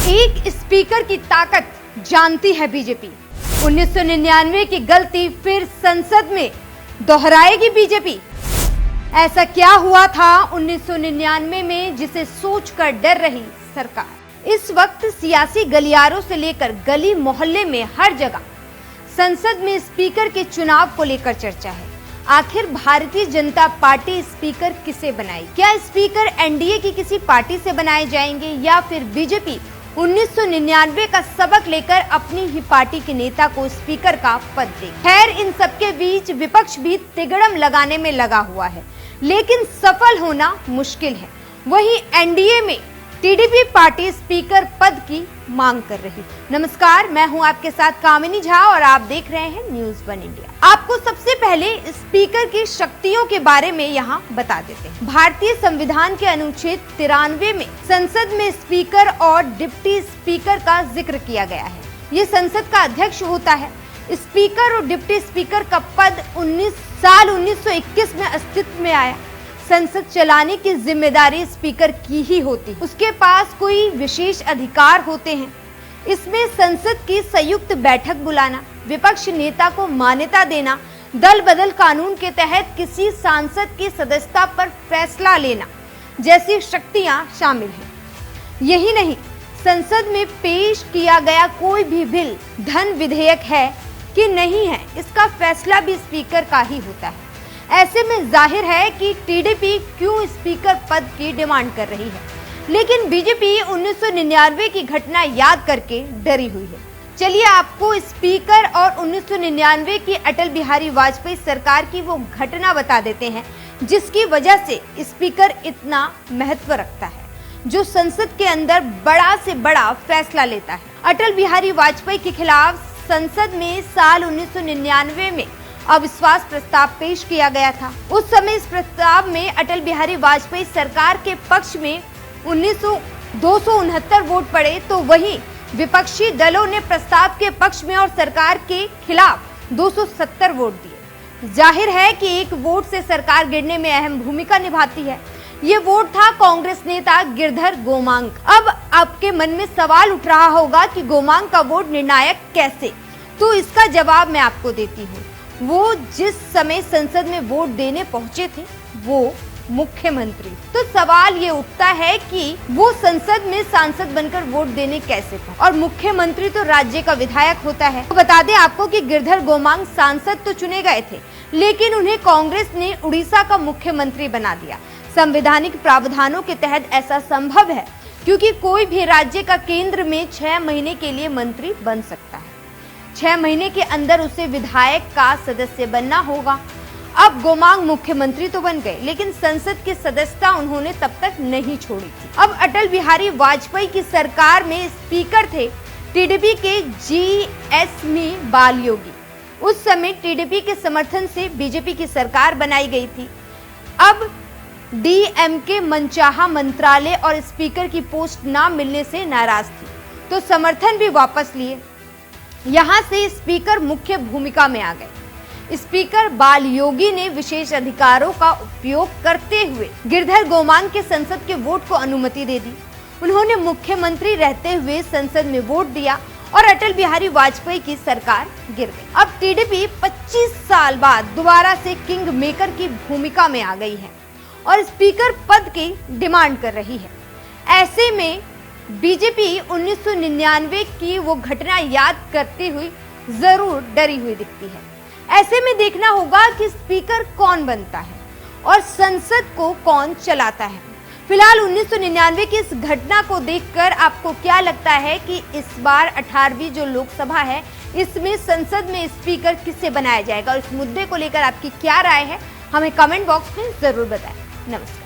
एक स्पीकर की ताकत जानती है बीजेपी। 1999 की गलती फिर संसद में दोहराएगी बीजेपी। ऐसा क्या हुआ था 1999 में जिसे सोचकर डर रही सरकार। इस वक्त सियासी गलियारों से लेकर गली मोहल्ले में हर जगह संसद में स्पीकर के चुनाव को लेकर चर्चा है। आखिर भारतीय जनता पार्टी स्पीकर किसे बनाएगी? क्या स्पीकर एनडीए की किसी पार्टी से बनाए जाएंगे या फिर बीजेपी 1999 का सबक लेकर अपनी ही पार्टी के नेता को स्पीकर का पद दे? खैर, इन सबके बीच विपक्ष भी तिगड़म लगाने में लगा हुआ है, लेकिन सफल होना मुश्किल है। वहीं एनडीए में टीडीपी पार्टी स्पीकर पद की मांग कर रही। नमस्कार, मैं हूं आपके साथ कामिनी झा और आप देख रहे हैं न्यूज़ 1 इंडिया। आपको सबसे पहले स्पीकर की शक्तियों के बारे में यहां बता देते हैं। भारतीय संविधान के अनुच्छेद 93 में संसद में स्पीकर और डिप्टी स्पीकर का जिक्र किया गया है। ये संसद का अध्यक्ष होता है। स्पीकर और डिप्टी स्पीकर का पद 1921 में अस्तित्व में आया। संसद चलाने की जिम्मेदारी स्पीकर की ही होती है। उसके पास कोई विशेष अधिकार होते हैं। इसमें संसद की संयुक्त बैठक बुलाना, विपक्ष नेता को मान्यता देना, दल बदल कानून के तहत किसी सांसद की सदस्यता पर फैसला लेना जैसी शक्तियां शामिल हैं। यही नहीं, संसद में पेश किया गया कोई भी बिल धन विधेयक है कि नहीं है, इसका फैसला भी स्पीकर का ही होता है। ऐसे में जाहिर है कि टीडीपी क्यों स्पीकर पद की डिमांड कर रही है, लेकिन बीजेपी 1999 की घटना याद करके डरी हुई है। चलिए आपको स्पीकर और 1999 की अटल बिहारी वाजपेयी सरकार की वो घटना बता देते हैं जिसकी वजह से स्पीकर इतना महत्व रखता है, जो संसद के अंदर बड़ा से बड़ा फैसला लेता है। अटल बिहारी वाजपेयी के खिलाफ संसद में साल 1999 में अविश्वास प्रस्ताव पेश किया गया था। उस समय इस प्रस्ताव में अटल बिहारी वाजपेयी सरकार के पक्ष में 269 वोट पड़े, तो वहीं विपक्षी दलों ने प्रस्ताव के पक्ष में और सरकार के खिलाफ 270 वोट दिए। जाहिर है कि एक वोट से सरकार गिरने में अहम भूमिका निभाती है। ये वोट था कांग्रेस नेता गिरधर गोमांग। अब आपके मन में सवाल उठ रहा होगा कि गोमांग का वोट निर्णायक कैसे? तो इसका जवाब मैं आपको देती हूँ। वो जिस समय संसद में वोट देने पहुंचे थे वो मुख्यमंत्री। तो सवाल ये उठता है कि वो संसद में सांसद बनकर वोट देने कैसे पहुंचे? और मुख्यमंत्री तो राज्य का विधायक होता है। तो बता दें आपको कि गिरधर गोमांग सांसद तो चुने गए थे, लेकिन उन्हें कांग्रेस ने उड़ीसा का मुख्यमंत्री बना दिया। संवैधानिक प्रावधानों के तहत ऐसा संभव है क्योंकि कोई भी राज्य का केंद्र में 6 महीने के लिए मंत्री बन सकता है। 6 महीने के अंदर उसे विधायक का सदस्य बनना होगा। अब गोमांग मुख्यमंत्री तो बन गए, लेकिन संसद की सदस्यता उन्होंने तब तक नहीं छोड़ी थी। अब अटल बिहारी वाजपेयी की सरकार में स्पीकर थे टीडीपी के जीएसमी बालयोगी। उस समय टीडीपी के समर्थन से बीजेपी की सरकार बनाई गई थी। अब डीएमके मनचाहा मंत्रालय और स्पीकर की पोस्ट ना मिलने से नाराज थी, तो समर्थन भी वापस लिए। यहां से स्पीकर मुख्य भूमिका में आ गए। स्पीकर बालयोगी ने विशेष अधिकारों का उपयोग करते हुए गिरधर गोमांग के संसद के वोट को अनुमति दे दी। उन्होंने मुख्यमंत्री रहते हुए संसद में वोट दिया और अटल बिहारी वाजपेयी की सरकार गिर गई। अब टीडीपी 25 साल बाद दोबारा से किंग मेकर की भूमिका में आ गई है और स्पीकर पद की डिमांड कर रही है। ऐसे में बीजेपी 1999 की वो घटना याद करती हुई जरूर डरी हुई दिखती है। ऐसे में देखना होगा कि स्पीकर कौन बनता है और संसद को कौन चलाता है। फिलहाल 1999 की इस घटना को देखकर आपको क्या लगता है कि इस बार 18वीं जो लोकसभा है, इसमें संसद में स्पीकर किसे बनाया जाएगा? और इस मुद्दे को लेकर आपकी क्या राय है, हमें कमेंट बॉक्स में जरूर बताएं। नमस्कार।